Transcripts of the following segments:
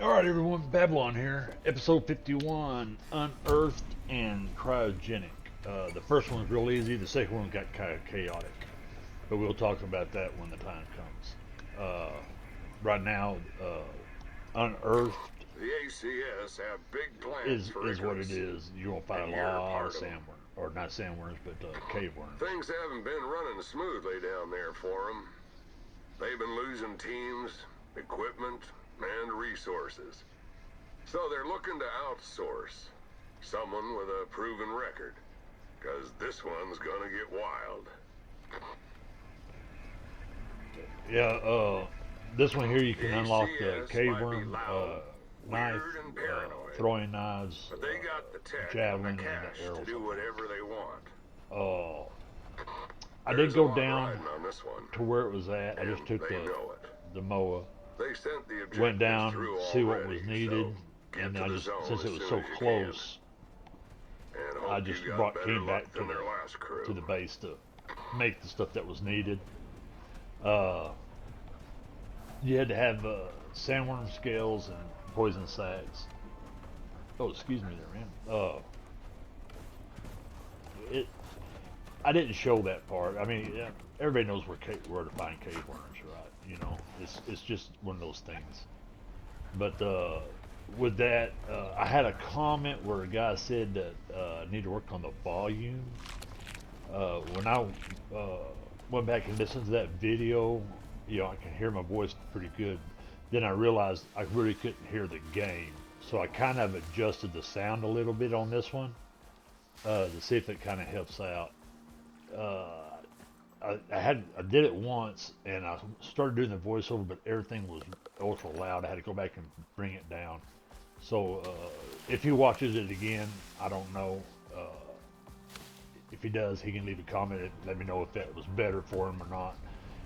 Alright, everyone, Babylon here. Episode 51 Unearthed and Cryogenic. The first one's real easy, the second one got kind of chaotic. But we'll talk about that when the time comes. Right now, Unearthed The ACS have big plans for is what it Icarus, is. You're going to find and a you're lot of part of them. sandworms. Or not sandworms, but cave worms. Things haven't been running smoothly down there for them. They've been losing teams, equipment, and resources. So they're looking to outsource someone with a proven record, because this one's gonna get wild. Yeah, this one here you The can unlock the ACS cave might be worm loud, knife, weird, and paranoid, throwing knives, but they got the tech and the javelin, and the cash to arrows. do whatever they want. Uh, I did There's a go lot down riding on this one, to where it was at. I and just took they know it. the MOA, They sent the went objectives down, through see what was already, needed, so get and to I the just zone since as it was soon so as you can. close, And I hope just you got better came back luck than their last to crew. the base to make the stuff that was needed. Uh, you had to have sandworm scales and poison sacs. Oh, excuse me there, man. It I didn't show that part. I mean, yeah, everybody knows where to find cave worms, right? You know, it's just one of those things. But with that, I had a comment where a guy said that I need to work on the volume. When I uh, went back and listened to that video, you know, I can hear my voice pretty good. Then I realized I really couldn't hear the game, so I kind of adjusted the sound a little bit on this one to see if it kind of helps out. Uh, I did it once and I started doing the voiceover, but everything was ultra loud. I had to go back and bring it down. So if he watches it again, I don't know. Uh, if he does, he can leave a comment and let me know if that was better for him or not.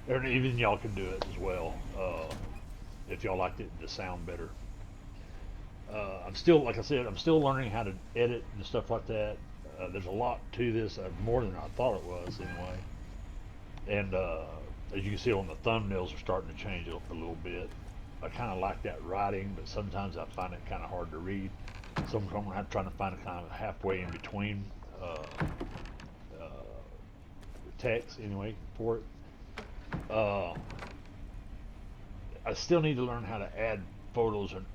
Or even y'all can do it as well if y'all liked it to sound better. I'm still, like I said, I'm still learning how to edit and stuff like that. There's a lot to this, more than I thought it was anyway. And as you can see on the thumbnails are starting to change up a little bit. I kind of like that writing, but sometimes I find it kind of hard to read. So I'm going to trying to find a kind of halfway in between uh, text anyway for it. Uh, I still need to learn how to add photos and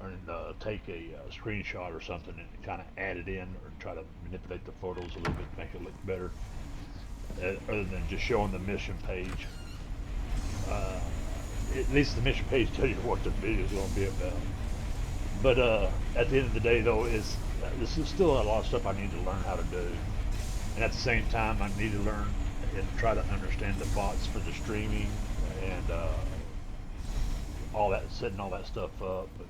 take a screenshot or something and kind of add it in or try to manipulate the photos a little bit to make it look better, other than just showing the mission page. Uh, at least the mission page tells you what the video is going to be about. But at the end of the day, though, this is still a lot of stuff I need to learn how to do. And at the same time, I need to learn and try to understand the bots for the streaming and all that, setting all that stuff up. But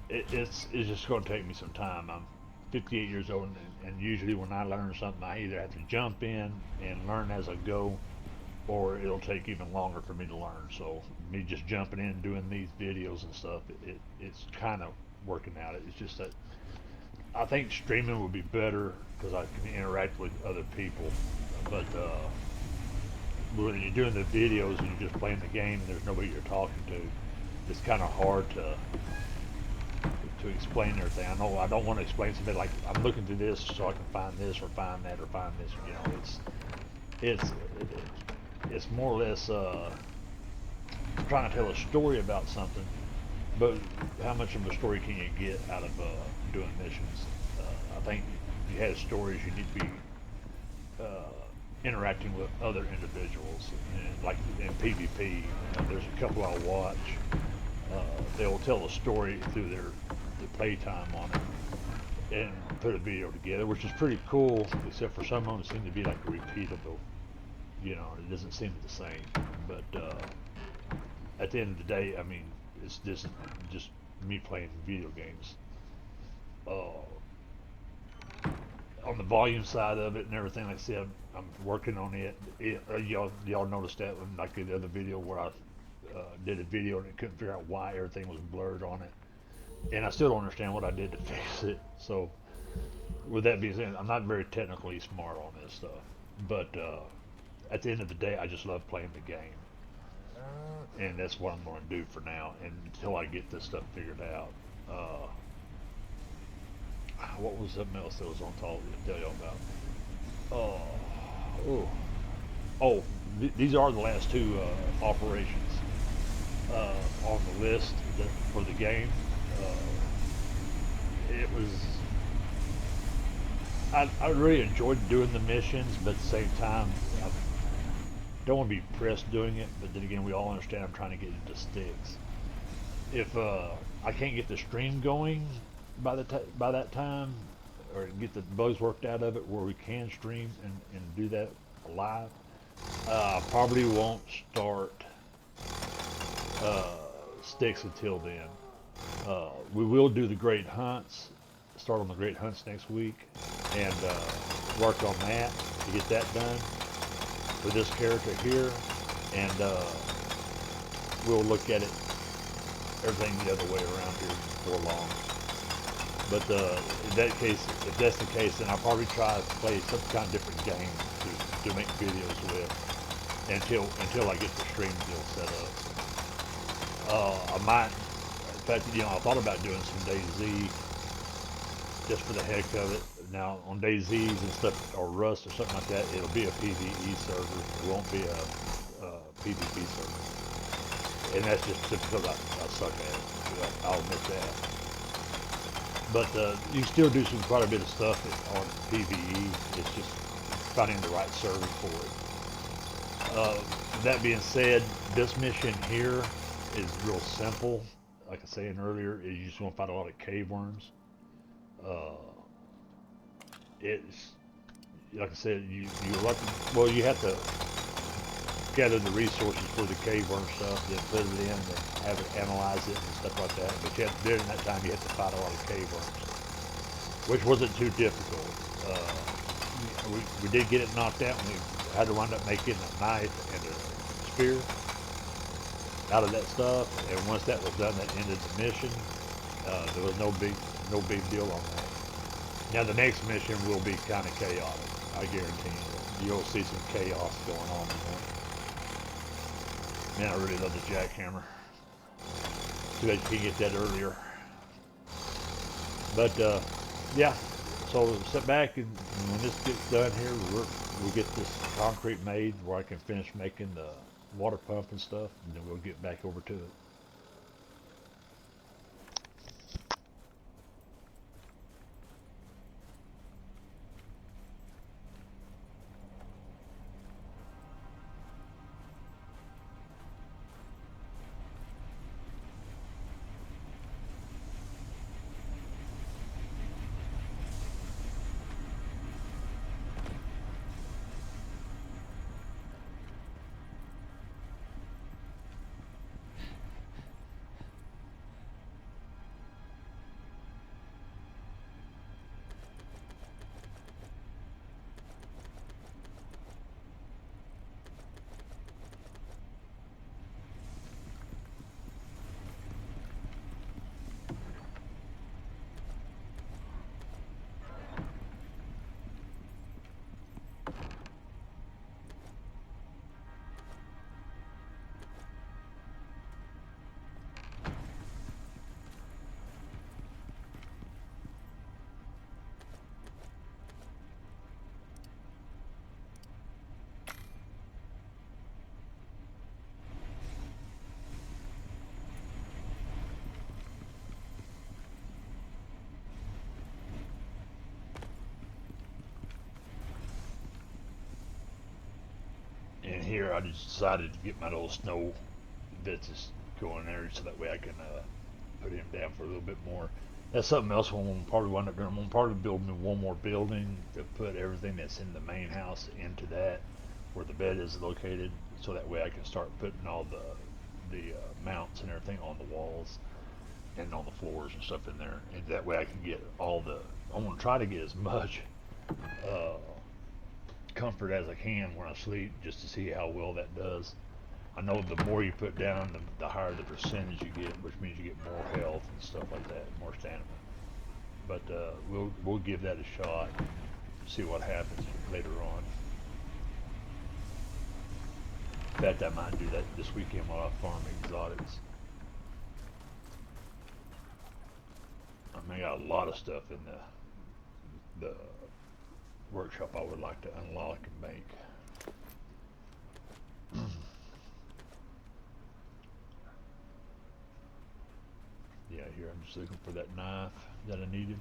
it's just going to take me some time. I'm 58 years old, and usually when I learn something, I either have to jump in and learn as I go, or it'll take even longer for me to learn. So me just jumping in and doing these videos and stuff, it's kind of working out. It's just that I think streaming would be better because I can interact with other people. But when you're doing the videos and you're just playing the game and there's nobody you're talking to, it's kind of hard to explain everything. I know I don't want to explain something like I'm looking through this so I can find this or find that or find this. You know, it's it's more or less trying to tell a story about something, but how much of a story can you get out of doing missions? I think if you had stories, you need to be uh, interacting with other individuals, and like in PvP, there's a couple I watch. They'll tell a story through their playtime on it and put a video together, which is pretty cool. Except for some of them seem to be like repeatable. You know, it doesn't seem the same. But at the end of the day, I mean, it's just me playing video games. Uh, on the volume side of it and everything, like I said, I'm working on it. Y'all noticed that when like the other video where I did a video and couldn't figure out why everything was blurred on it, and I still don't understand what I did to fix it. So with that being said, I'm not very technically smart on this stuff, but at the end of the day, I just love playing the game. and that's what I'm going to do for now until I get this stuff figured out. Uh, what was something else that was on top to tell you about? Oh, oh, oh, these are the last two operations on the list for the game. It was I really enjoyed doing the missions, but at the same time, I don't want to be pressed doing it. But then again, we all understand I'm trying to get into sticks. If I can't get the stream going by that time, or get the bugs worked out of it where we can stream and do that live, I probably won't start uh, sticks until then. We will do the great hunts, start on the great hunts next week, and work on that to get that done for this character here, and we'll look at it everything the other way around here before long. But in that case, if that's the case, then I'll probably try to play some kind of different game to make videos with until I get the stream deal set up. I might, in fact, I thought about doing some DayZ just for the heck of it. Now on DayZs and stuff, or Rust or something like that, it'll be a PvE server. It won't be a PvP server, and that's just because I suck at it. I'll admit that. But you still do quite a bit of stuff on PvE. It's just finding the right server for it. That being said, this mission here is real simple. Like I was saying earlier, you just want to find a lot of cave worms. Uh, it's like I said, you well, you have to gather the resources for the cave worm stuff, then put it in, and have it analyze it and stuff like that. But during that time, you have to fight a lot of cave worms, which wasn't too difficult. We did get it knocked out, and we had to wind up making a knife and a spear out of that stuff. And once that was done, that ended the mission. There was no big deal on that. Now the next mission will be kind of chaotic. I guarantee you. You'll see some chaos going on in there. Man, I really love the jackhammer. Too bad you can't get that earlier. But yeah, so sit back and when this gets done here, we'll get this concrete made where I can finish making the water pump and stuff, and then we'll get back over to it. And here I just decided to get my little snow bits just going there so that way I can put him down for a little bit more. That's something else we'll probably wind up doing. I'm going to probably build me one more building to put everything that's in the main house into that where the bed is located, so that way I can start putting all the mounts and everything on the walls and on the floors and stuff in there. And that way I can get all the, I'm going to try to get as much uh, comfort as I can when I sleep, just to see how well that does. I know the more you put down, the higher the percentage you get, which means you get more health and stuff like that, more stamina. But we'll give that a shot, see what happens later on. fact, I might do that this weekend while I farm exotics. I mean, I got a lot of stuff in the workshop I would like to unlock and make. Yeah, here I'm just looking for that knife that I needed.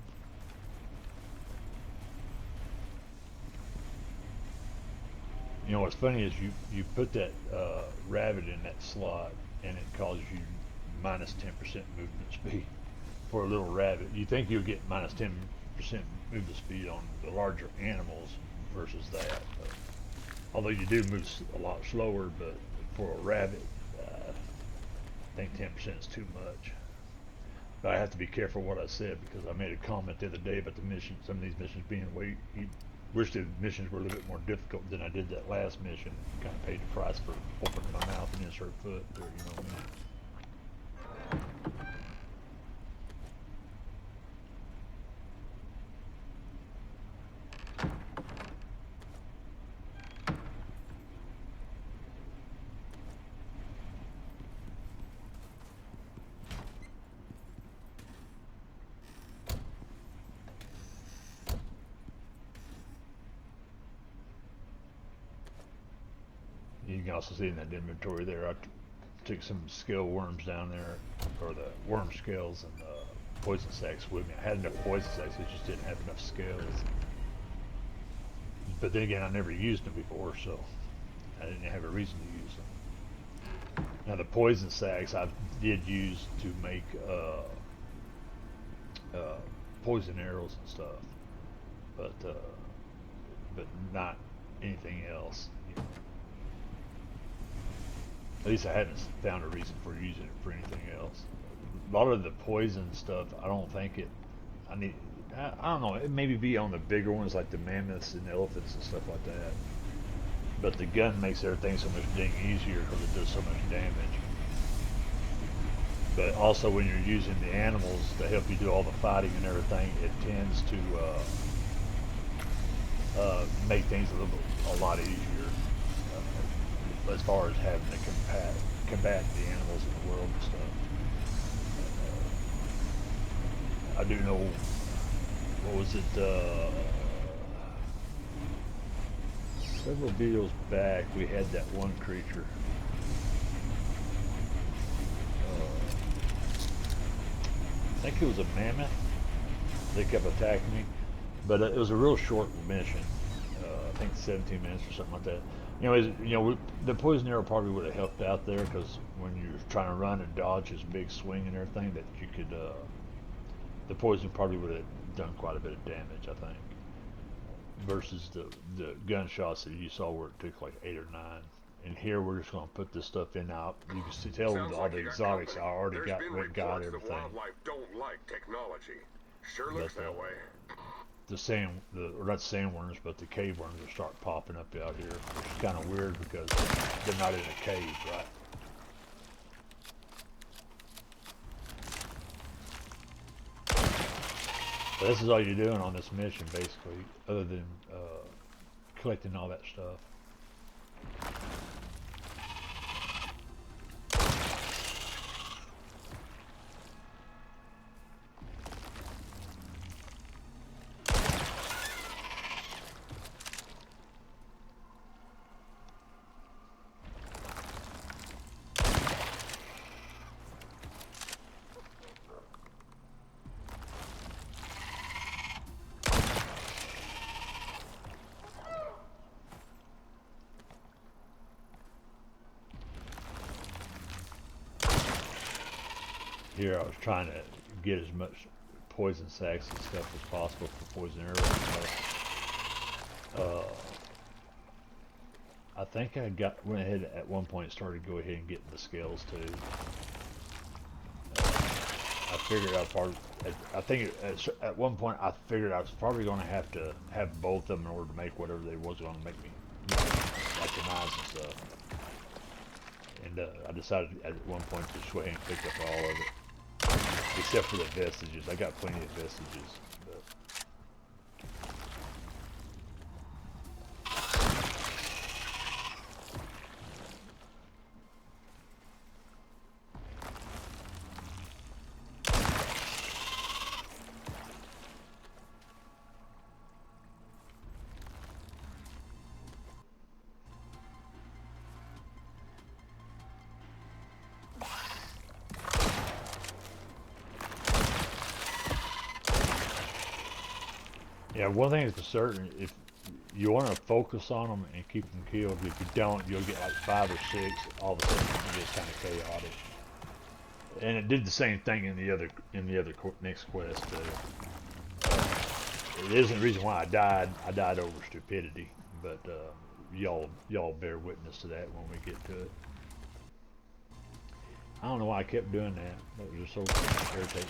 You know what's funny is you put that rabbit in that slot and it causes you minus 10% movement speed for a little rabbit. You think you'll get minus 10% movement speed on the larger animals versus that. Although you do move a lot slower, but for a rabbit, I think 10% is too much. But I have to be careful what I said because I made a comment the other day about the mission. Some of these missions being wish the missions were a little bit more difficult than I did that last mission. Kind of paid the price for opening my mouth and insert foot there, you know what I mean? You can also see in that inventory there, I took some scale worms down there, or the worm scales and poison sacks with me. I had enough poison sacks, I just didn't have enough scales. But then again, I never used them before, so I didn't have a reason to use them. Now the poison sacks I did use to make poison arrows and stuff, but not anything else. You know. At least I hadn't found a reason for using it for anything else. A lot of the poison stuff, I don't think it. I don't know. It maybe be on the bigger ones like the mammoths and elephants and stuff like that. But the gun makes everything so much dang easier because it does so much damage. But also when you're using the animals to help you do all the fighting and everything, it tends to make things a lot easier. As far as having to combat the animals in the world and stuff. I do know, what was it, several videos back we had that one creature. I think it was a mammoth. They kept attacking me. But it was a real short mission. I think 17 minutes or something like that. The poison arrow probably would have helped out there because when you're trying to run and dodge this big swing and everything, that you could, the poison probably would have done quite a bit of damage, I think, versus the gunshots that you saw where it took like 8 or 9. And here we're just going to put this stuff in now. You can tell Sounds all like the you got exotics I company. already There's got, been got reports that everything. wildlife don't like technology. Sure looks But, that way. or not sandworms, but the cave worms will start popping up out here, which is kind of weird because they're not in a cave, right? But this is all you're doing on this mission, basically, other than collecting all that stuff. Here I was trying to get as much poison sacks and stuff as possible for poison arrows. I think I went ahead at one point and started to go ahead and getting the scales too. I figured at one point I figured I was probably going to have both of them in order to make whatever they was going to make me, like the knives and stuff. And I decided at one point to just go ahead and pick up all of it. Except for the vestiges. I got plenty of vestiges. But Yeah, one thing is for certain, if you want to focus on them and keep them killed, if you don't, you'll get like 5 or 6. All of a sudden, it gets kind of chaotic. And it did the same thing in the other next quest. It isn't the reason why I died. I died over stupidity, but y'all bear witness to that when we get to it. I don't know why I kept doing that. That was just so irritating.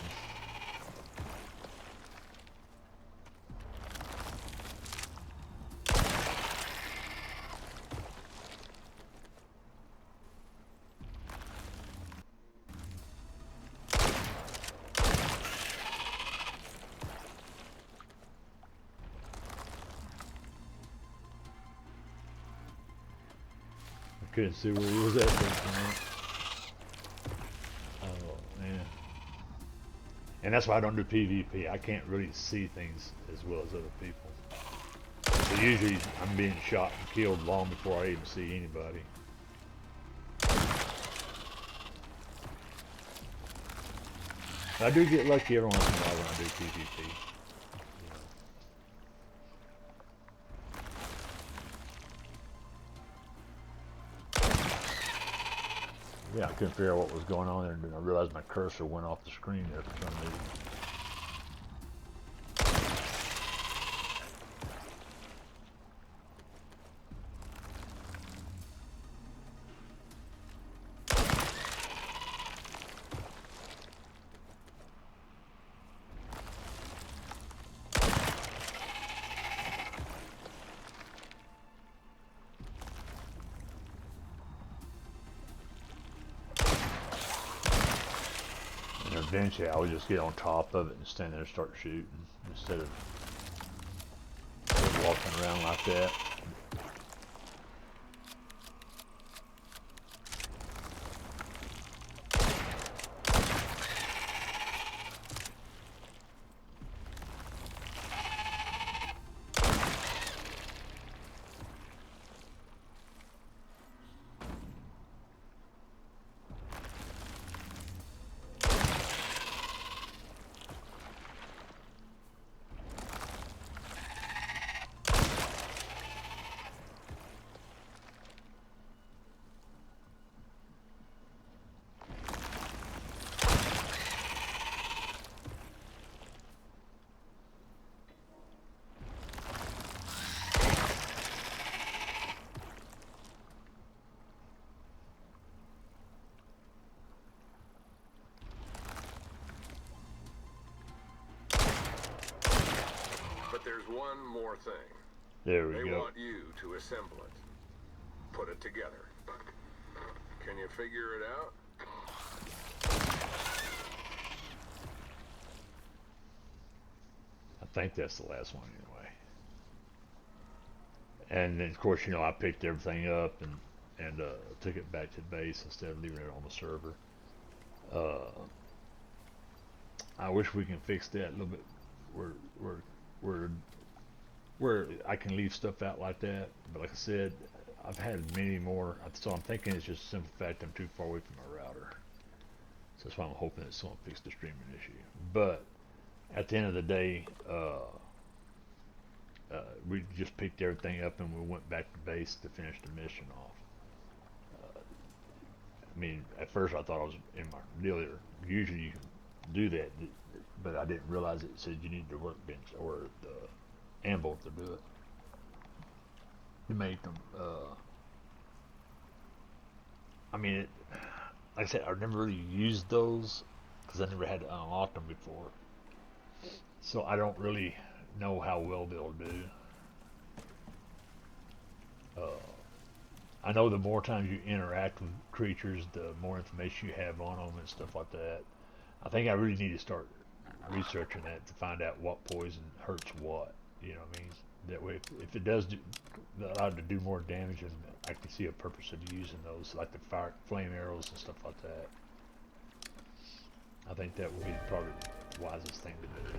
I couldn't see where he was at for a minute. Oh man. And that's why I don't do PvP. I can't really see things as well as other people. So usually I'm being shot and killed long before I even see anybody. But I do get lucky every once in a while when I do PvP. Yeah, I couldn't figure out what was going on there, and then I realized my cursor went off the screen there for some reason. And eventually I would just get on top of it and stand there and start shooting instead of walking around like that. But there's one more thing. There we They go. want you to assemble it. Put it together. Can you figure it out? I think that's the last one anyway. And then of course, you know, I picked everything up and took it back to the base instead of leaving it on the server. Uh, I wish we can fix that a little bit where where where where I can leave stuff out like that. But like I said, I've had many more, so I'm thinking it's just a simple fact I'm too far away from my router. So that's why I'm hoping that someone fixed the streaming issue. But at the end of the day, we just picked everything up and we went back to base to finish the mission off. I mean, at first I thought I was in my dealer. Usually you do that, but I didn't realize it said you need the workbench or the anvil to do it. You make them. I mean, like I said, I've never really used those because I never had to unlock them before, so I don't really know how well they'll do. Uh, I know the more times you interact with creatures, the more information you have on them and stuff like that. I think I really need to start researching that to find out what poison hurts what. You know what I mean? That way, if it does allow it to do more damage, and I can see a purpose of using those, like the flame arrows and stuff like that. I think that would be probably the wisest thing to do.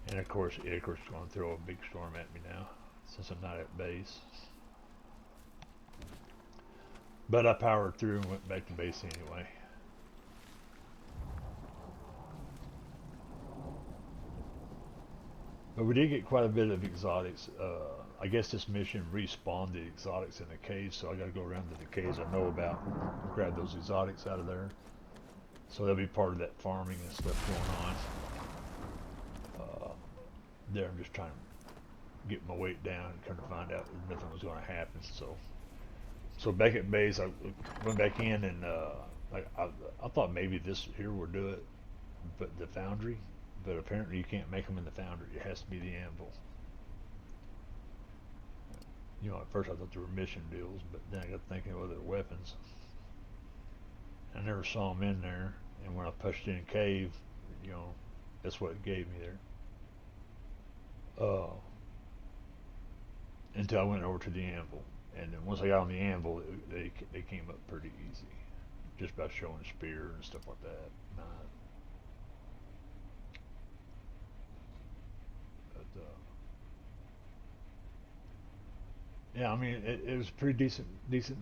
And of course, Icarus is going to throw a big storm at me now, since I'm not at base. But I powered through and went back to base anyway. But we did get quite a bit of exotics. I guess this mission respawned the exotics in the caves, so I got to go around to the caves I know about and grab those exotics out of there. So that'll be part of that farming and stuff going on. There, I'm just trying to get my weight down and kind of find out if nothing was going to happen. So back at base, I went back in and I thought maybe this here would do it, but the foundry. But apparently you can't make them in the foundry. It has to be the anvil. You know, at first I thought they were mission deals, but then I got thinking, well, they're weapons. I never saw them in there, and when I pushed in a cave, you know, that's what it gave me there. Until I went over to the anvil, and then once I got on the anvil, they came up pretty easy, just by showing spear and stuff like that. But yeah, I mean, it was a pretty decent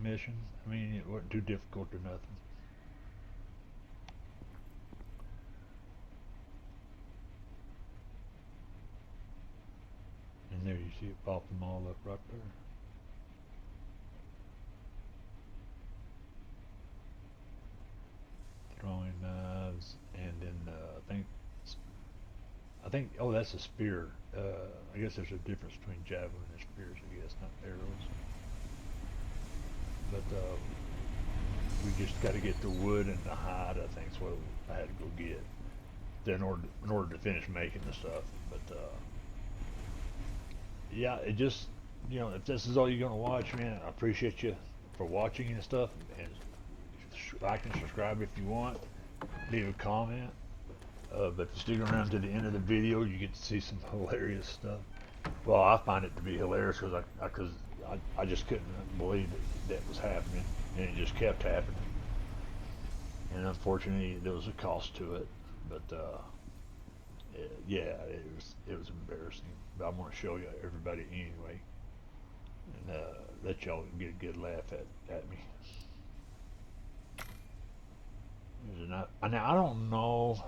mission. I mean, it wasn't too difficult or nothing. And there you see it pop them all up right there. Throwing knives, and then I think, oh, that's a spear. I guess there's a difference between javelin and spears, I guess, not arrows. But we just got to get the wood and the hide, I think is what I had to go get in order to finish making the stuff. But yeah, it just, you know, if this is all you're going to watch, man, I appreciate you for watching and stuff. And like and subscribe if you want. Leave a comment. But if you stick around to the end of the video, you get to see some hilarious stuff. Well, I find it to be hilarious because I just couldn't believe that was happening, and it just kept happening. And unfortunately, there was a cost to it. But yeah, it was embarrassing. But I want to show you everybody anyway, and let y'all get a good laugh at me. Now I don't know.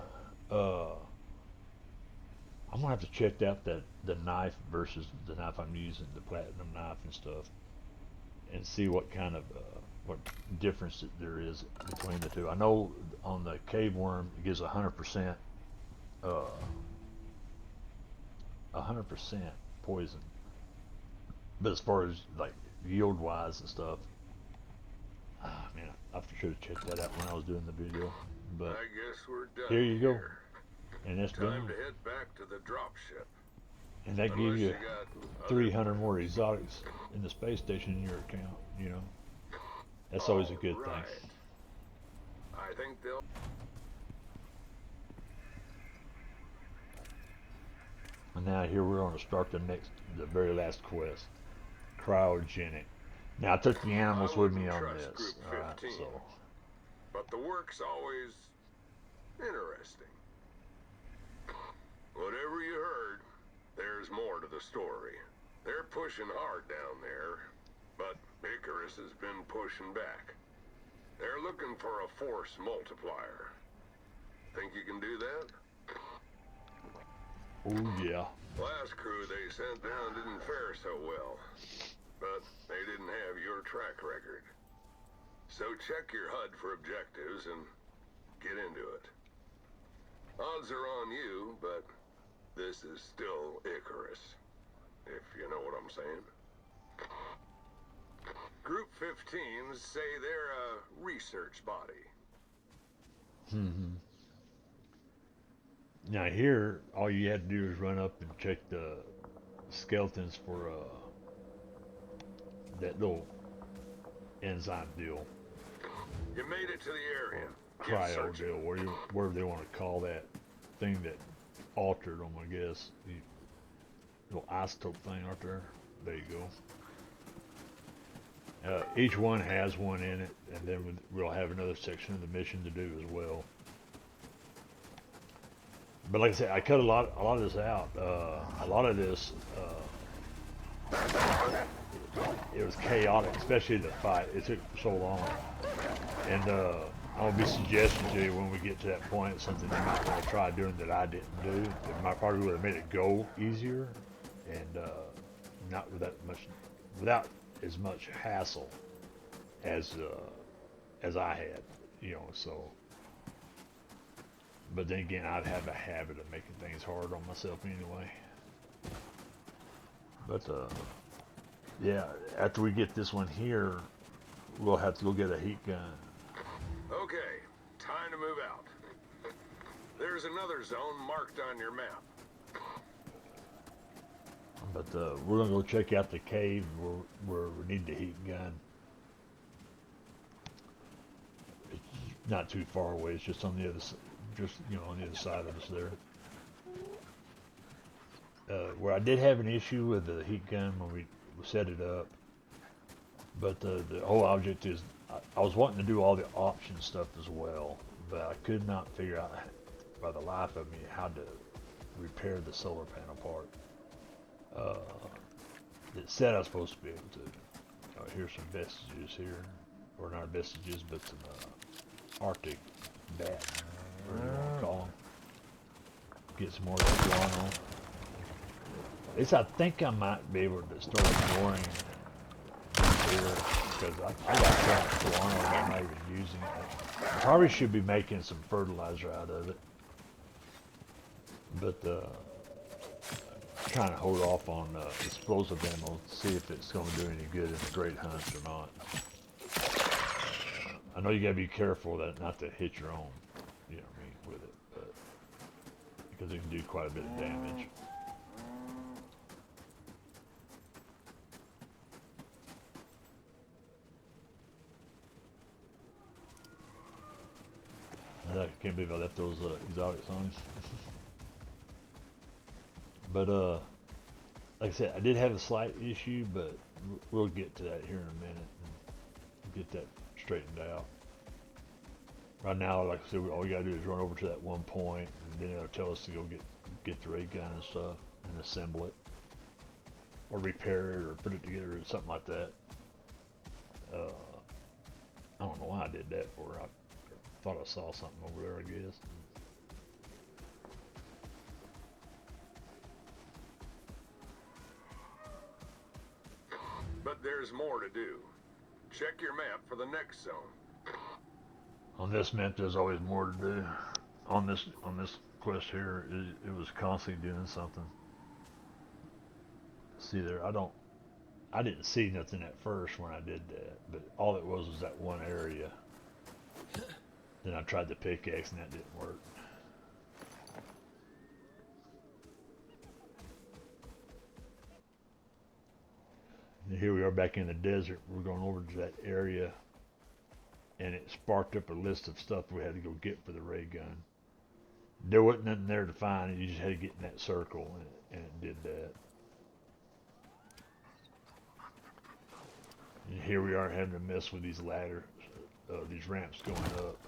I'm gonna have to check out the knife versus the knife I'm using, the platinum knife and stuff, and see what kind of what difference there is between the two. I know on the cave worm it gives 100% 100% poison, but as far as like yield wise and stuff, man, I should have checked that out when I was doing the video. But I guess we're done. here you go, and that's Time done. to head back to the drop ship. And that Unless gives you got 300 more exotics in the space station in your account. You know, that's always a good Right. thing. I think they'll. And now here we're going to start the very last quest, Cryogenic. Now I took the animals with me on Trust this. Group All right, 15. so But the work's always interesting. Whatever you heard, there's more to the story. They're pushing hard down there, but Icarus has been pushing back. They're looking for a force multiplier. Think you can do that? oh yeah. Last crew they sent down didn't fare so well, but they didn't have your track record. So check your HUD for objectives and get into it. Odds are on you, but this is still Icarus, if you know what I'm saying. Group 15s say they're a research body. Hmm. Now here, all you had to do is run up and check the skeletons for that little enzyme deal, You made it to the area. Get cryo searching. deal, whatever they want to call that thing that altered them, I guess. The little isotope thing out there. There you go. Each one has one in it, and then we'll have another section of the mission to do as well. But like I said, I cut a lot of this out. A lot of this, it was chaotic, especially the fight. It took so long, and I'll be suggesting to you when we get to that point something you might want to try doing that I didn't do. It might probably would have made it go easier and not without as much hassle as I had, you know. So, but then again, I'd have a habit of making things hard on myself anyway. But yeah, after we get this one here, we'll have to go get a heat gun. Okay, time to move out. There's another zone marked on your map. But we're gonna go check out the cave where we need the heat gun. It's not too far away. It's just on the other, just on the other side of us there. Where I did have an issue with the heat gun when we set it up, but the whole object is I was wanting to do all the option stuff as well, but I could not figure out by the life of me how to repair the solar panel part. It said I was supposed to be able to. Here's some vestiges here, or not vestiges, but some Arctic bat, whatever you want to call them. Get some more of that guano. At least I think I might be able to start ignoring here because I got so much guano that I'm not even using it. I probably should be making some fertilizer out of it, but trying to hold off on explosive ammo to see if it's going to do any good in the great hunt or not. I know you got to be careful that not to hit your own, you know what I mean, with it, but because it can do quite a bit of damage. I can't believe I left those exotics on. But like I said, I did have a slight issue, but we'll get to that here in a minute and get that straightened out. Right now, like I said, all we gotta do is run over to that one point, and then it'll tell us to go get the ray gun and stuff and assemble it, or repair it, or put it together, or something like that. I don't know why I did that for. I thought I saw something over there, I guess. But there's more to do. Check your map for the next zone. On this map, there's always more to do. On this quest here, it was constantly doing something. See there, I didn't see nothing at first when I did that, but all it was that one area. Then I tried the pickaxe and that didn't work. And here we are back in the desert. We're going over to that area, and it sparked up a list of stuff we had to go get for the ray gun. There wasn't nothing there to find. You just had to get in that circle, and it did that. And here we are having to mess with these ladders, these ramps going up.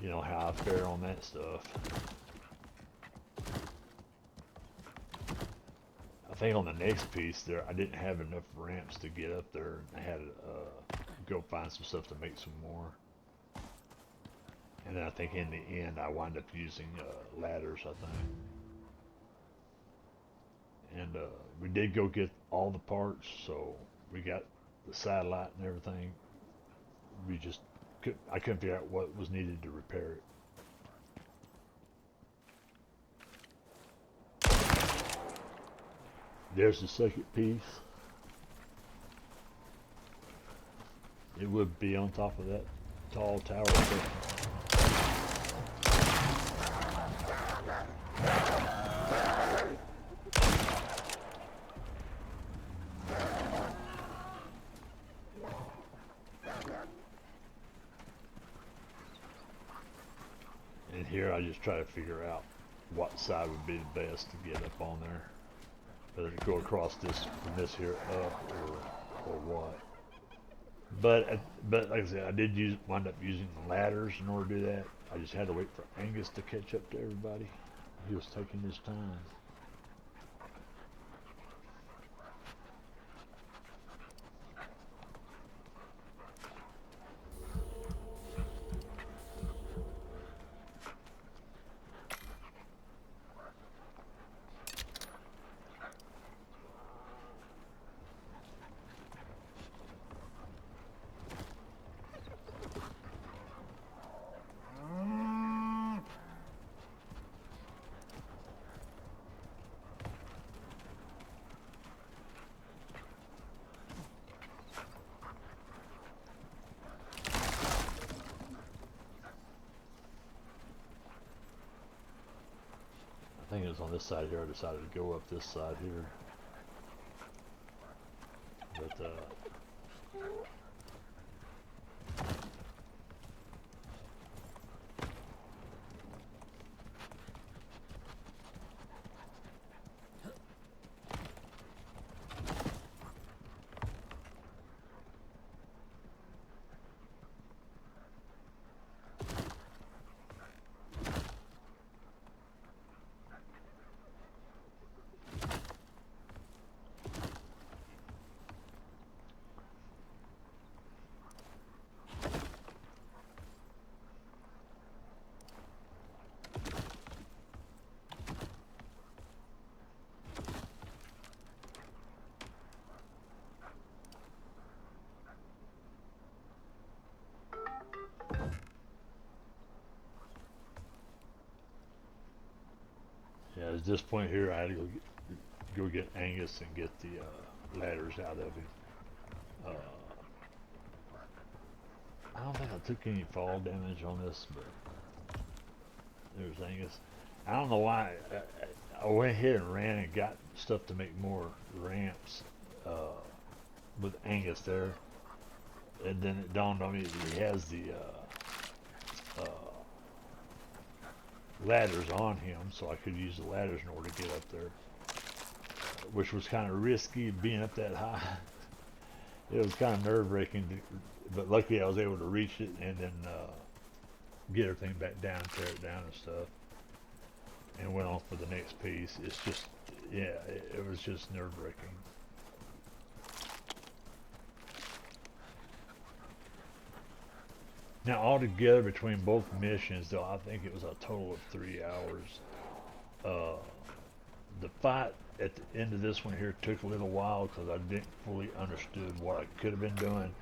You know how I fare on that stuff. I think on the next piece there, I didn't have enough ramps to get up there. I had to go find some stuff to make some more. And then I think in the end, I wound up using ladders, I think. And we did go get all the parts, so we got the satellite and everything. We just I couldn't figure out what was needed to repair it. There's the second piece. It would be on top of that tall tower. And here I just try to figure out what side would be the best to get up on there. Whether to go across this from this here up or what. But like I said, I did wind up using the ladders in order to do that. I just had to wait for Angus to catch up to everybody. He was taking his time. think it was on this side here. I decided to go up this side here. But yeah, at this point here, I had to go get Angus and get the ladders out of him. Uh, I don't think I took any fall damage on this, but there's Angus. I don't know why. I went ahead and ran and got stuff to make more ramps with Angus there. And then it dawned on me that he has the ladders on him, so I could use the ladders in order to get up there, which was kind of risky being up that high. It was kind of nerve-wracking, but luckily I was able to reach it and then get everything back down, tear it down and stuff, and went on for the next piece. It's just, yeah, it was just nerve-wracking. Now, altogether between both missions, though, I think it was a total of 3 hours. The fight at the end of this one here took a little while because I didn't fully understood what I could have been doing,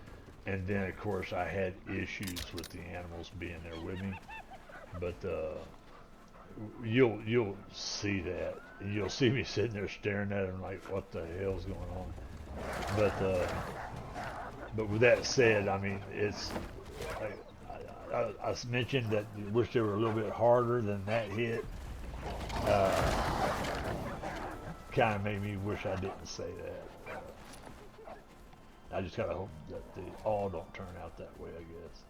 and then of course I had issues with the animals being there with me. But you'll see that, and you'll see me sitting there staring at them like, what the hell's going on? But with that said, I mean, it's like, I mentioned that I wish they were a little bit harder than that hit. Kind of made me wish I didn't say that. I just gotta hope that they all don't turn out that way, I guess.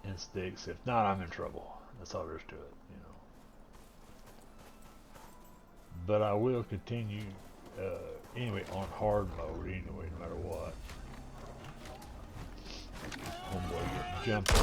And sticks. If not, I'm in trouble. That's all there is to it, you know. But I will continue anyway on hard mode anyway, no matter what. Homeboy getting jumped over.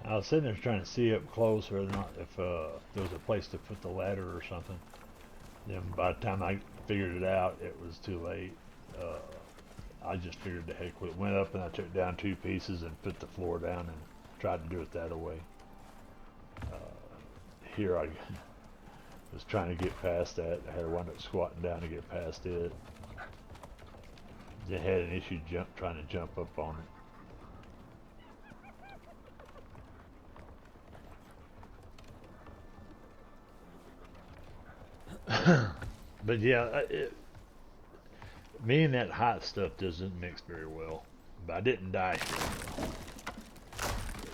I was sitting there trying to see up close or not if there was a place to put the ladder or something. Then by the time I figured it out, it was too late. I just figured the heck with it. Went up and I took down 2 pieces and put the floor down and tried to do it that way. Here I was trying to get past that. I had to wind up squatting down to get past it. Then had an issue trying to jump up on it. But yeah, me and that hot stuff doesn't mix very well. But I didn't die here.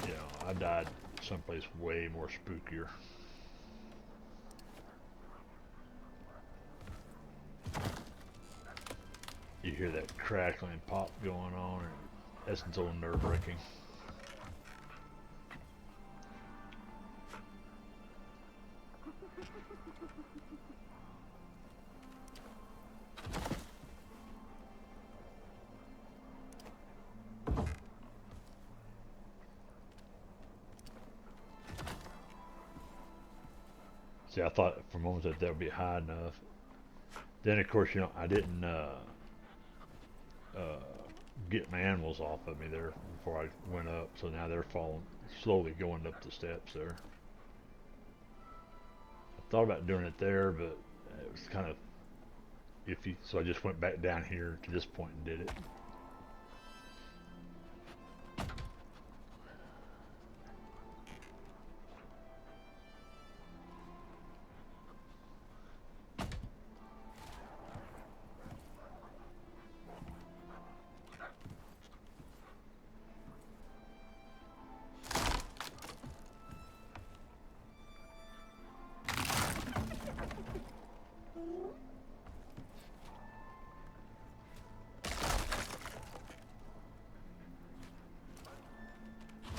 You know, I died someplace way more spookier. You hear that crackling pop going on, and that's so nerve-wracking. See, I thought for a moment that that would be high enough. Then of course, I didn't uh, get my animals off of me there before I went up, so now they're falling slowly going up the steps there. I thought about doing it there, but it was kind of iffy, so I just went back down here to this point and did it.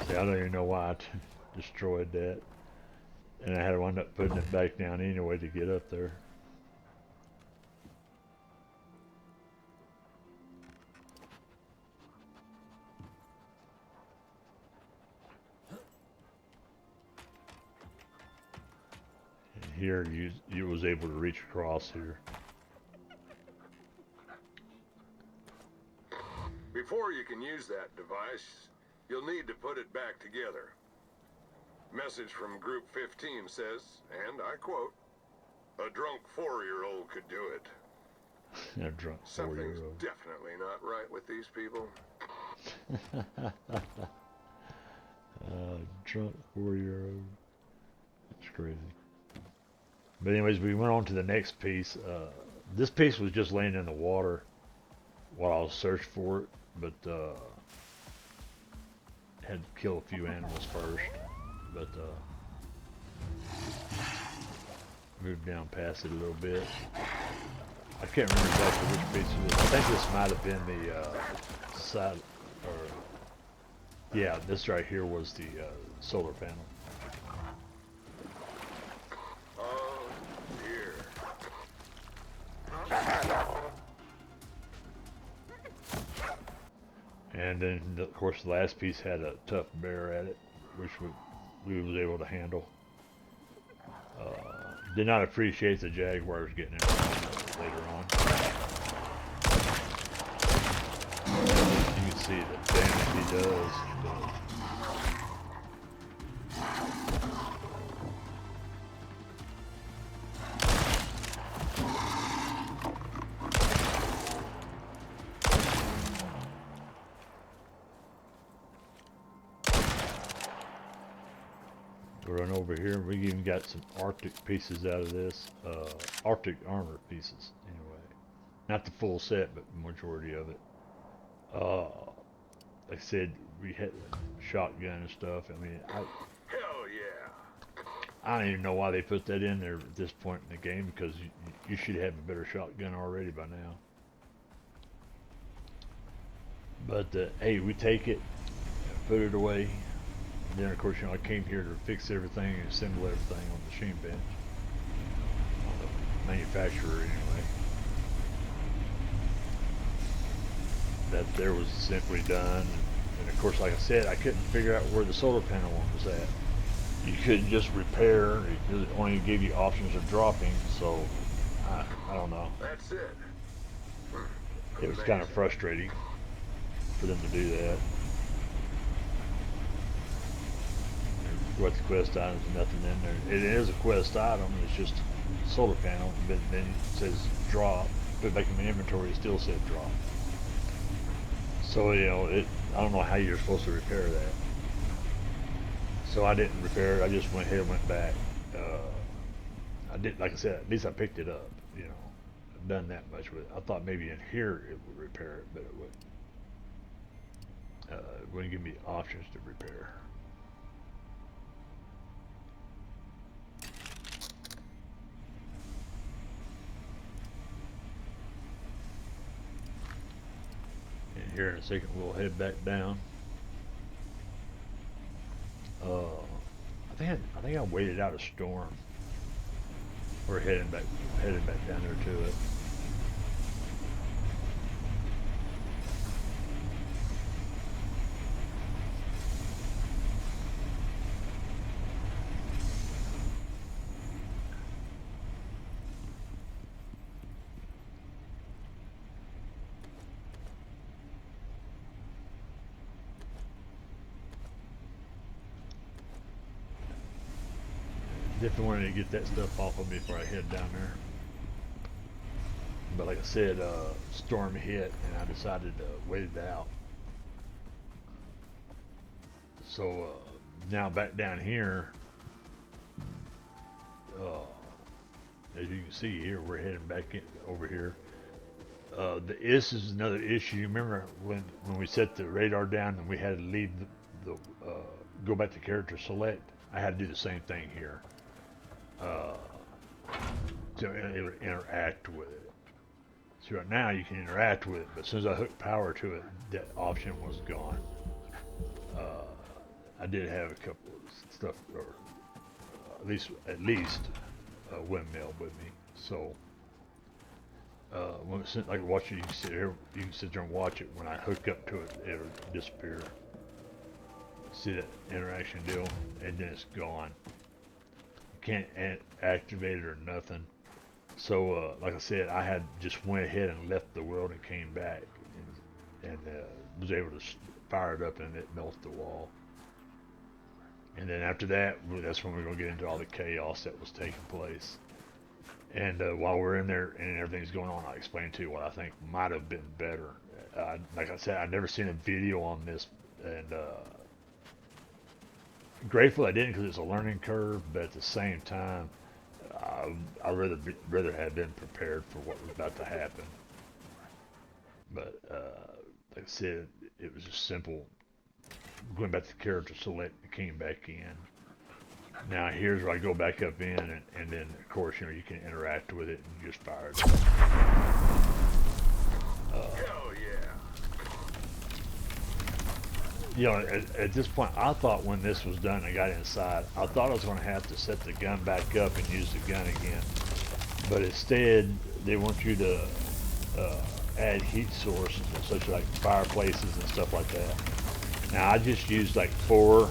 See, I don't even know why I destroyed that. And I had to wind up putting it back down anyway to get up there. And here you was able to reach across here. Before you can use that device, you'll need to put it back together. Message from Group 15 says, and I quote, "A drunk 4-year-old could do it." A drunk Something's 4-year-old. definitely not right with these people. Drunk 4-year-old. That's crazy. But anyways, we went on to the next piece. This piece was just laying in the water while I was searching for it, but had to kill a few animals first. But moved down past it a little bit. I can't remember exactly which piece it was. I think this might have been the side, or yeah, this right here was the solar panel. Oh, dear. And then, of course, the last piece had a tough bear at it, which we was able to handle. Did not appreciate the jaguars getting it later on. You can see the damage he does. Run over here. We even got some Arctic pieces out of this. Arctic armor pieces, anyway. Not the full set, but the majority of it. Like I said, we had shotgun and stuff. I mean, Hell yeah. I don't even know why they put that in there at this point in the game, because you should have a better shotgun already by now. But hey, we take it, put it away. And then, of course, I came here to fix everything and assemble everything on the machine bench. On the manufacturer, anyway. That there was simply done. And, of course, like I said, I couldn't figure out where the solar panel one was at. You couldn't just repair. It only gave you options of dropping. So, I don't know. That's it. It was kind of frustrating for them to do that. What's the quest items? Nothing in there. It is a quest item. It's just a solar panel, but then it says drop. But back in my inventory, it still said drop. So I don't know how you're supposed to repair that. So I didn't repair it. I just went ahead and went back. I did, like I said, at least I picked it up. I've done that much with it. I thought maybe in here it would repair it, but it wouldn't. It wouldn't give me options to repair. Here in a second, we'll head back down. I think I waited out a storm. We're heading back down there to it. definitely wanted to get that stuff off of me before I head down there. But like I said, storm hit and I decided to wait it out. So now back down here, uh, as you can see here, we're heading back in, over here. This is another issue. Remember when we set the radar down and we had to leave the go back to character select? I had to do the same thing here uh, to interact with it. So right now you can interact with it, but as soon as I hooked power to it, that option was gone. Uh, I did have a couple of stuff, or at least a windmill with me. So when it's like watch it, you can sit there and watch it. When I hook up to it, it'll disappear. See that interaction deal, and then it's gone. You can't activate it or nothing. So like I said, I had just went ahead and left the world and came back, and was able to fire it up, and it melted the wall. And then after that, that's when we're going to get into all the chaos that was taking place. And while we're in there and everything's going on, I'll explain to you what I think might have been better. Like I said, I've never seen a video on this, and grateful I didn't, because it's a learning curve. But at the same time, I'd rather have been prepared for what was about to happen. But like I said, it was just simple. Going back to character select and came back in. Now here's where I go back up in, and then of course you can interact with it and just fire it. Hell yeah! At this point, I thought when this was done, I got inside, I thought I was going to have to set the gun back up and use the gun again. But instead, they want you to add heat sources, such like fireplaces and stuff like that. Now I just used like 4,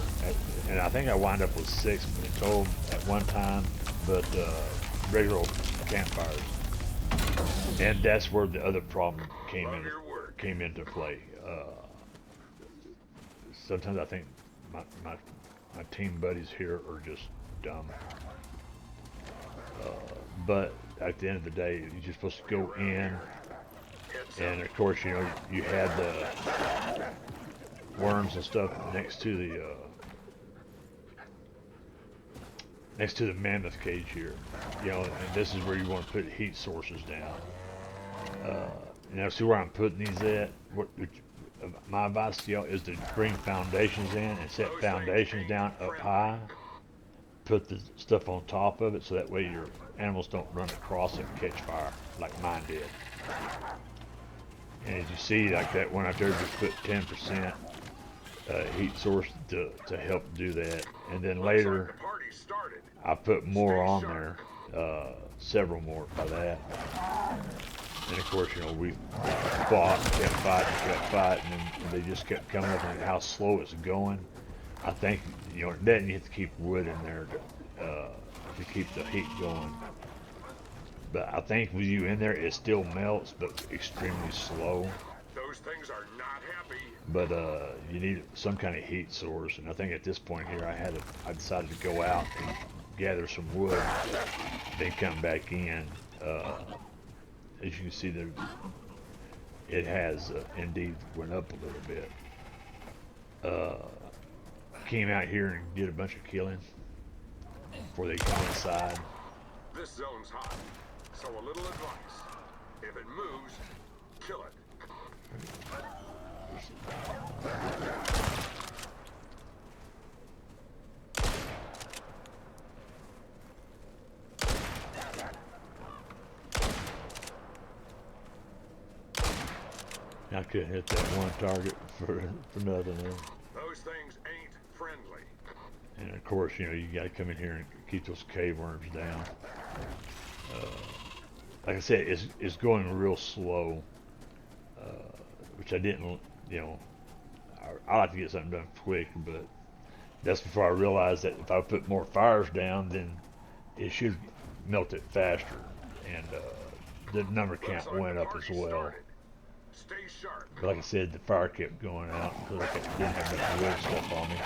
and I think I wound up with 6 in total at one time, but regular campfires. And that's where the other problem came into play. Sometimes I think my team buddies here are just dumb. But at the end of the day, you're just supposed to go in, and of course you had the worms and stuff next to the mammoth cage here, and this is where you want to put heat sources down. Now see where I'm putting these at. My advice to y'all is to bring foundations in and set foundations down up high. Put the stuff on top of it, so that way your animals don't run across it and catch fire like mine did. And as you see, like that one out there, just put 10% heat source to help do that. And then later, I put more on there, several more by that. And of course, we kept fighting, and they just kept coming up, and how slow it's going. I think, then you have to keep wood in there to keep the heat going. But I think with you in there, it still melts, but extremely slow. Those things are not happy. But you need some kind of heat source, and I think at this point here, I decided to go out and gather some wood, then come back in. As you can see, it has indeed went up a little bit. Came out here and did a bunch of killing before they come inside. This zone's hot, so a little advice. If it moves, kill it. I couldn't hit that one target for nothing. Those things ain't friendly. And of course, you got to come in here and keep those cave worms down. Like I said, it's going real slow, which I didn't, I like to get something done quick, but that's before I realized that if I put more fires down, then it should melt it faster, and the number count went up as well. Stay sharp. But like I said, the fire kept going out because I didn't have enough wood stuff on me.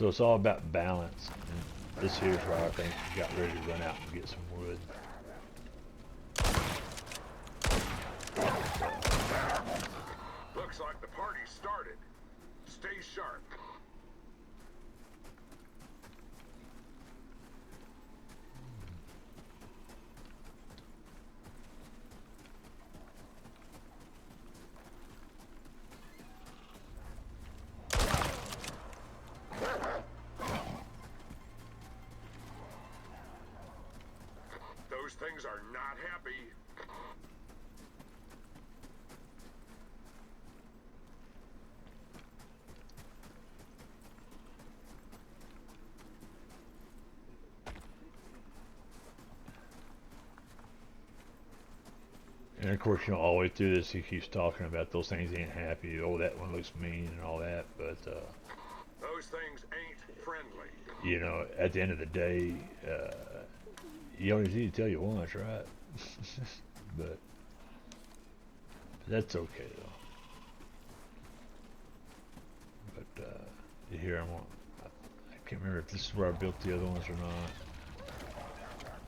So it's all about balance. And this here's where I think we got ready to run out and get some wood. Looks like the party started. Stay sharp. Those things are not happy. And of course, you know, all the way through this, he keeps talking about those things ain't happy. Oh, that one looks mean and all that. But Those things ain't friendly. you know, at the end of the day, you only need to tell you once, right? but that's okay though. But here I can't remember if this is where I built the other ones or not.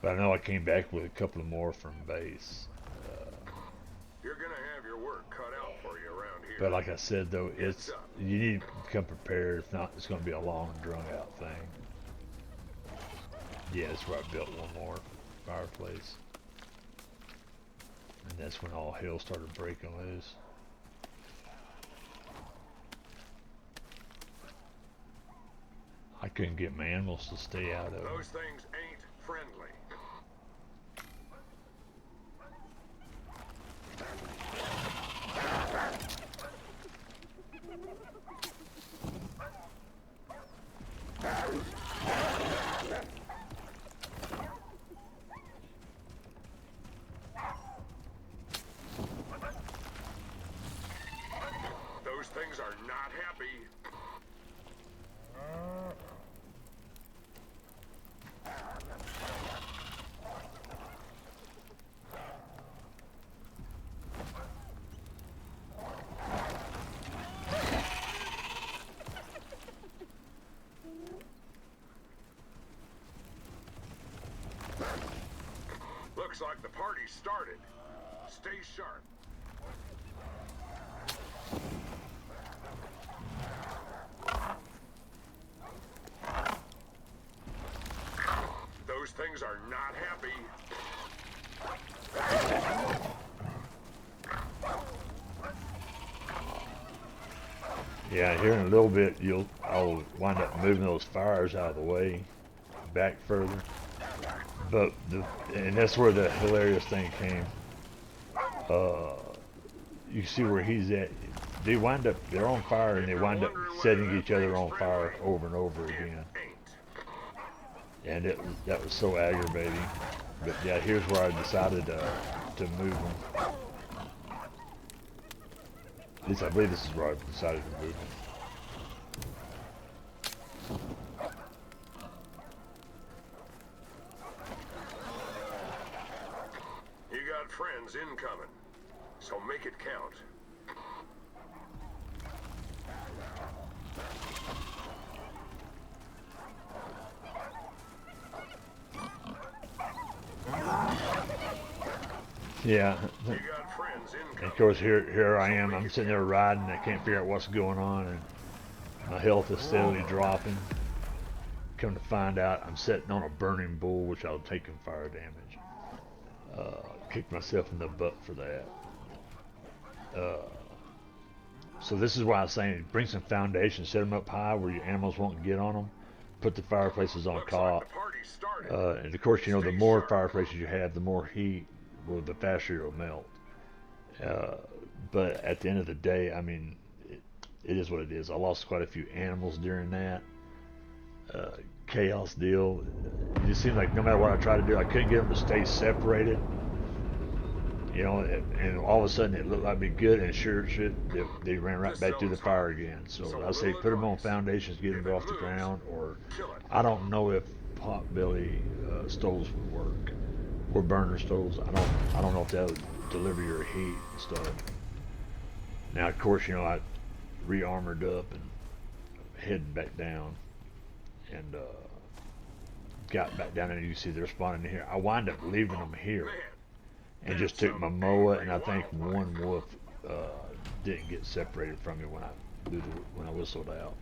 But I know I came back with a couple of more from base. You're gonna have your work cut out for you around here. But like I said though, it's you need to come prepared. If not, it's going to be a long, drawn out thing. Yeah, that's where I built one more fireplace. And that's when all hell started breaking loose. I couldn't get my animals to stay out of it. Those things ain't friendly. Those things are not happy. Looks like the party started. Stay sharp. Those things are not happy. Yeah, here in a little bit, I'll wind up moving those fires out of the way, back further. But and that's where the hilarious thing came. You see where he's at. They wind up, they're on fire, and they wind up setting each other on fire over and over again. And that was so aggravating. But yeah, here's where I decided to move them. At least I believe this is where I decided to move them. You got friends incoming, so make it count. Yeah. You got friends incoming. And of course, here I am. I'm sitting there riding. I can't figure out what's going on, and my health is steadily dropping. Come to find out, I'm sitting on a burning bull, which I'll take in fire damage. Kicked myself in the butt for that. So this is why I was saying, bring some foundation, set them up high where your animals won't get on them. Put the fireplaces on top. Like the party started. And of course, you know, the more fireplaces you have, the more heat, well, the faster it'll melt. But at the end of the day, I mean, it is what it is. I lost quite a few animals during that chaos deal. It just seemed like no matter what I tried to do, I couldn't get them to stay separated. You know, and all of a sudden it looked like it'd be good, and sure shit, they ran right back through the fire again. So I say put them on foundations, get them off the ground, or I don't know if potbelly stoves would work, or burner stoves. I don't know if that would deliver your heat and stuff. Now, of course, you know, I re-armored up and heading back down. and got back down there. You see they're spawning in here. I wind up leaving them here and just took my moa, and I think one wolf didn't get separated from me when I whistled out.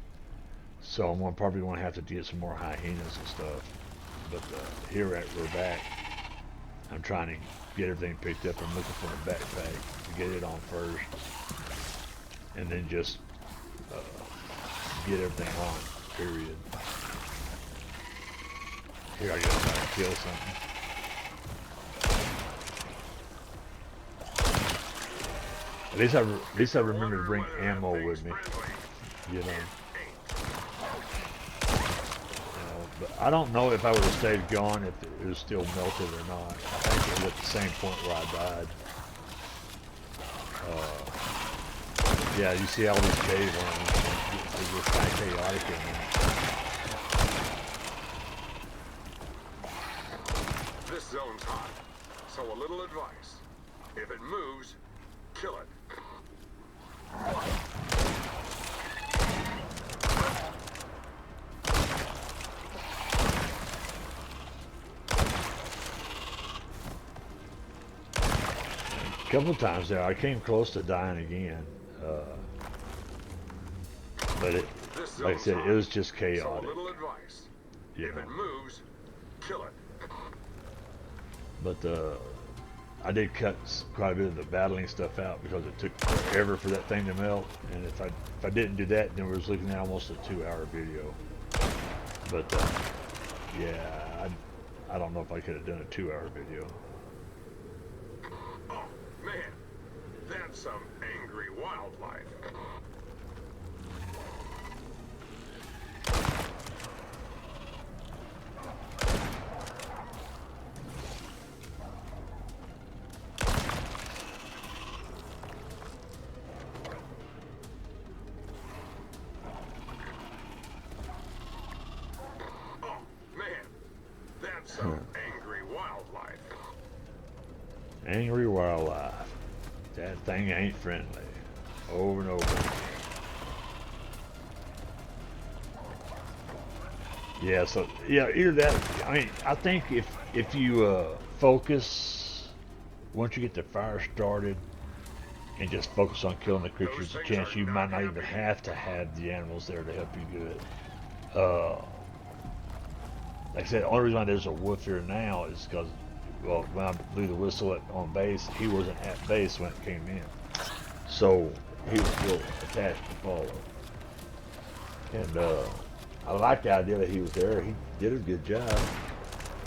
So I'm gonna probably want to have to get some more hyenas and stuff. But here we're back. I'm trying to get everything picked up. I'm looking for a backpack to get it on first, and then just get everything on. Period. Here I gotta try to kill something. At least I remember to bring ammo with me. You know. But I don't know if I would have stayed gone if it was still melted or not. I think it was at the same point where I died. Yeah, you see all these cave worms. They're just kind of chaotic in there. This zone's hot, so a little advice. If it moves, kill it. A couple times there, I came close to dying again. But it, like I said, it was just chaotic. So a little advice. If it moves, kill it. But I did cut quite a bit of the battling stuff out because it took forever for that thing to melt. And if I didn't do that, then we was looking at almost a 2-hour video. But yeah, I don't know if I could have done a 2-hour video. Oh man, that's some angry wildlife. Some angry wildlife. Angry wildlife. That thing ain't friendly. Over and over again. Yeah, so yeah, either that. I mean, I think if you focus once you get the fire started and just focus on killing the creatures, a chance you might not even have to have the animals there to help you do it. Like I said, the only reason why there's a wolf here now is because, well, when I blew the whistle on base, he wasn't at base when it came in. So, he was still attached to follow. And I like the idea that he was there. He did a good job.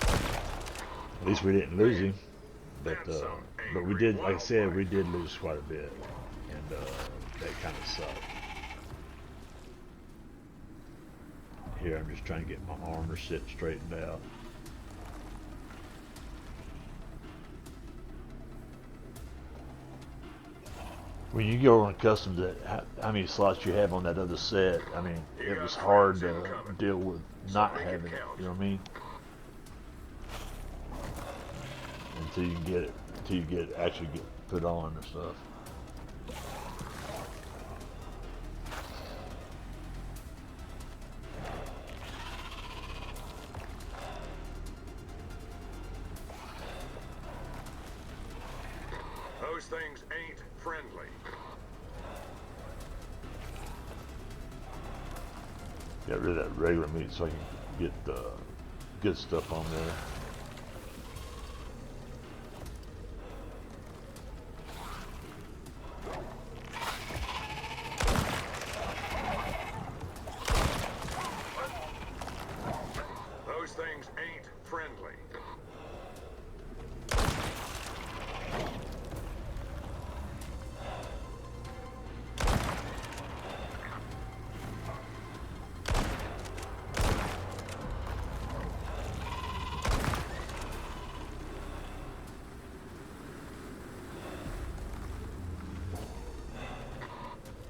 At least we didn't lose him. But we did, like I said, we did lose quite a bit. And that kind of sucked. Here, I'm just trying to get my armor set straightened out. When you go on customs, how many slots you have on that other set, I mean, it was hard to deal with not having it, you know what I mean? Until you get it actually get put on and stuff. Those things ain't friendly. Get rid of that regular meat so I can get the good stuff on there. Those things ain't friendly.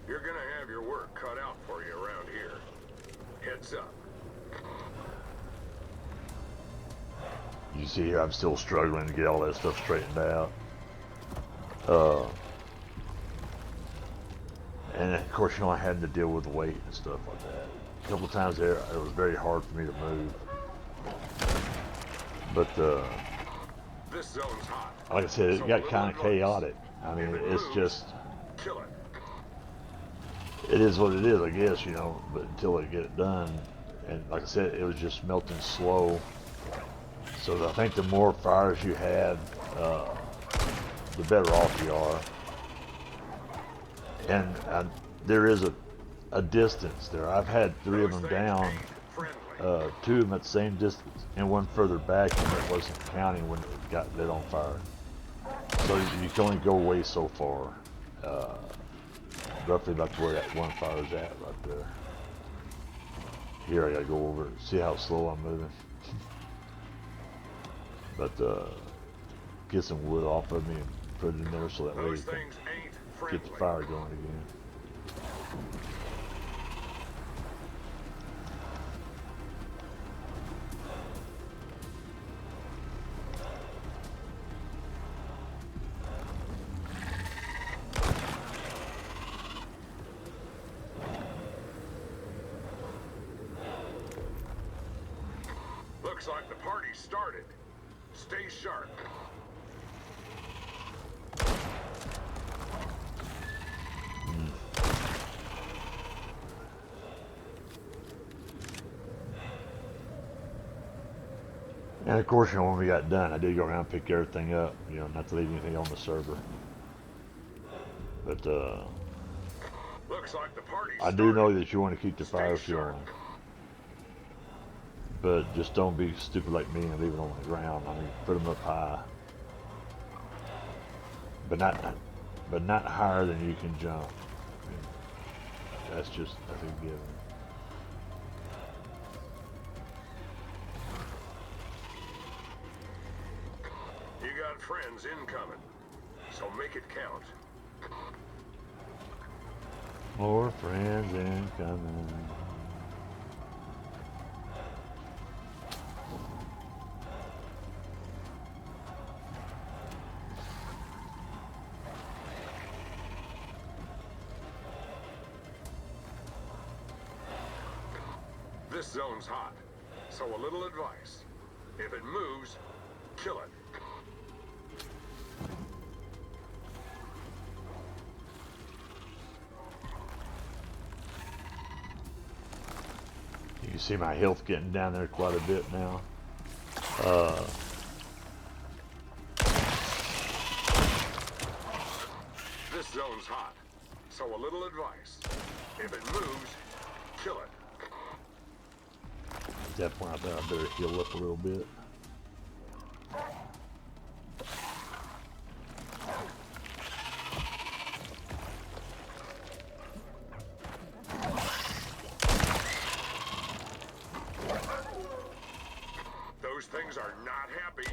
You're gonna have your work cut out for you around here. Heads up. You see here, I'm still struggling to get all that stuff straightened out. And of course, you know, I had to deal with weight and stuff like that. a couple of times there, it was very hard for me to move. But This zone's hot. like I said, So it got little kind of advice. chaotic. I mean, If it it's moves, just, kill it. it is what it is, I guess, you know. But until they get it done, and like I said, it was just melting slow. So I think the more fires you had, the better off you are. And there is a distance there. I've had three of Those them things down, ain't friendly. two of them at the same distance, and one further back, and it wasn't counting when it got lit on fire. So you can only go away so far. Roughly about where that one fire is at right there. Here I gotta go over it, see how slow I'm moving. But get some wood off of me and put it in there so that way Those you can things ain't friendly. get the fire going again. Looks like the party started. Stay sharp. And of course, you know, when we got done, I did go around and pick everything up, you know, not to leave anything on the server. But Looks like the party I started. do know that you want to keep the Stay fire fuel sharp. on. But just don't be stupid like me and leave it on the ground. I mean, put them up high. But not higher than you can jump. I mean, that's a given. You got friends incoming, so make it count. More friends incoming. This zone's hot, so a little advice. If it moves, kill it. You can see my health getting down there quite a bit now. This zone's hot, so a little advice. If it moves, kill it. At that point, I bet I better heal up a little bit. Those things are not happy.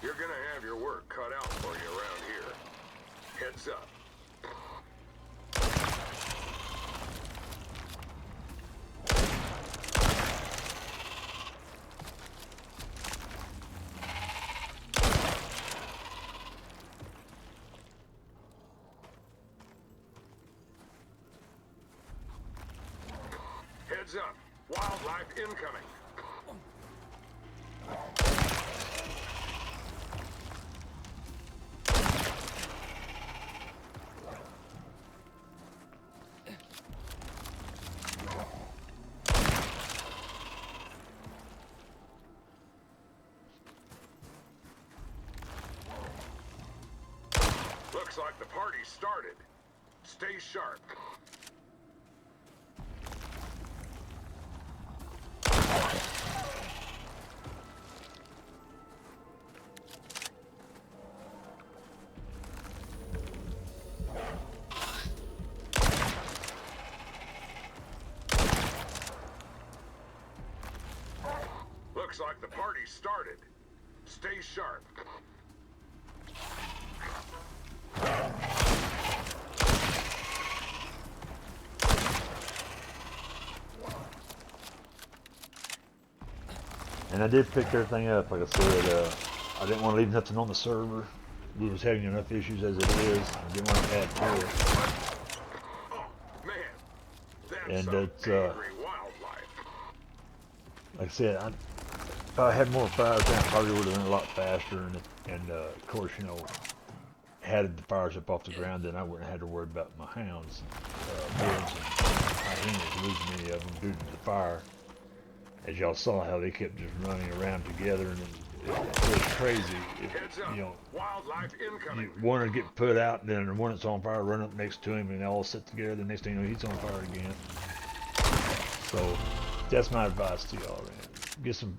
You're gonna have your work cut out for you around here. Heads up. Heads up. Wildlife incoming. Looks like the party started. Stay sharp. Looks like the party started. Stay sharp. And I did pick everything up. Like I said, I didn't want to leave nothing on the server. We was having enough issues as it is. I didn't want to add to it. Oh, man. That's And some it's, angry wildlife. like I said, if I had more fires down, I probably would have been a lot faster. And of course, you know, had the fires up off the ground, then I wouldn't have had to worry about my hounds, birds, and hyenas losing any of them due to the fire. As y'all saw how they kept just running around together, and it was crazy. Heads up. You know, Wildlife incoming. one would get put out, and then the one that's on fire run up next to him, and they all sit together. The next thing you know, he's on fire again. So that's my advice to y'all, man. Get some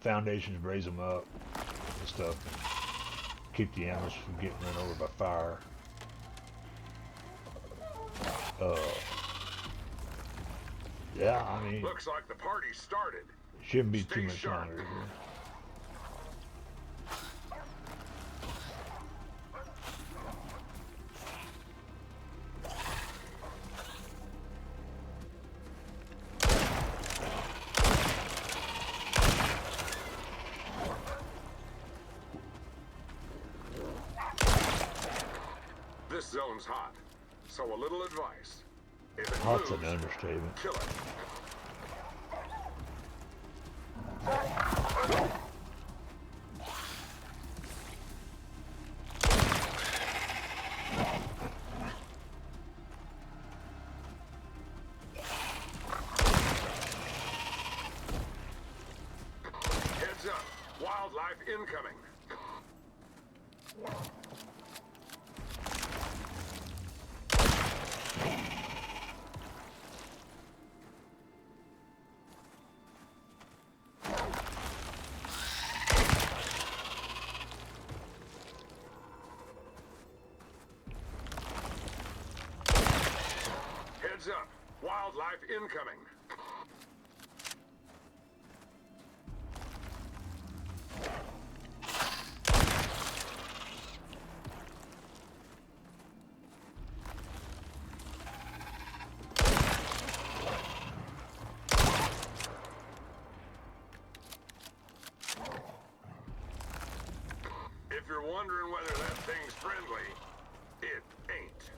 foundations, raise them up and stuff, and keep the animals from getting run over by fire. Uh, yeah, I mean, Looks like the party started. it shouldn't be Stay too much sharp. longer here. This zone's hot, so a little advice. If it Hot's an moves, understatement. kill it. Heads up. Wildlife incoming. Heads up. Wildlife incoming. If you're wondering whether that thing's friendly, it ain't.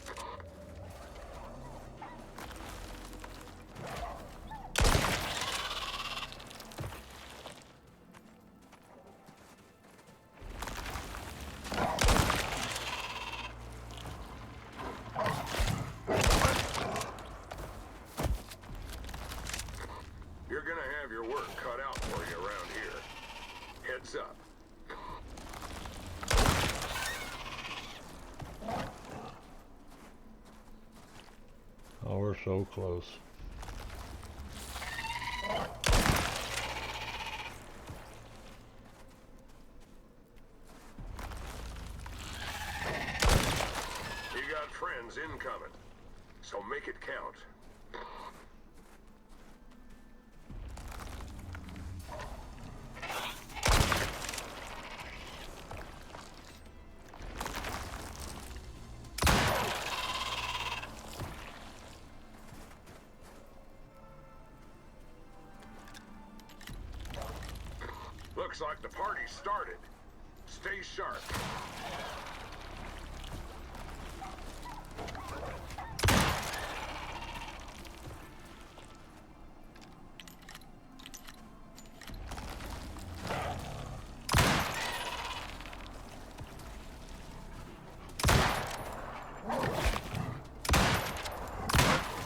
You're gonna have your work cut out for you around here. Heads up. Oh, we're so close. You got friends incoming, so make it count. Looks like the party started. Stay sharp.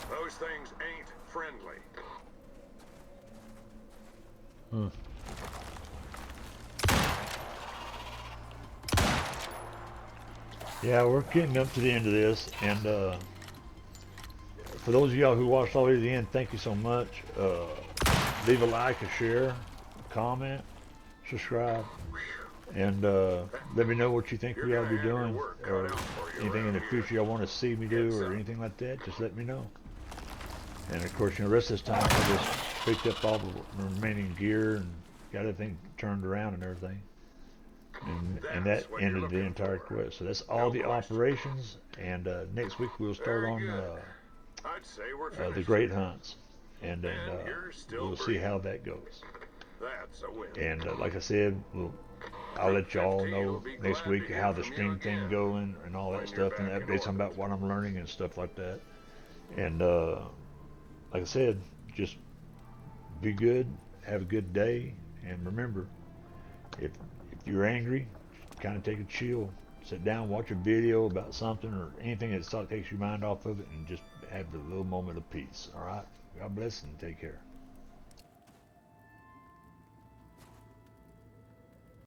Those things ain't friendly. Hmm. Yeah, we're getting up to the end of this, and for those of y'all who watched all the way to the end, thank you so much. Leave a like, a share, a comment, subscribe, and let me know what you think You're we ought gonna to be have your doing, work cut or out for you anything in the around here. future y'all want to see me do, Heads or up. anything like that. Just let me know. And of course, you know, the rest of this time I just picked up all the remaining gear and got everything turned around and everything. And that That's what you're ended the looking entire for. quest. So that's all No the question. operations. And next week we'll start Very on good. I'd say we're the finished. great hunts, and And you're still we'll see breathing. how that goes. That's a win. And like I said, I'll let y'all 15 will know be next glad to week hear how the from you stream thing again going and all that when you're stuff and back in updates on orbit. about what I'm learning and stuff like that. And like I said, just be good, have a good day, and remember, if if you're angry, kind of take a chill, sit down, watch a video about something or anything that takes your mind off of it, and just have a little moment of peace. All right. God bless and take care.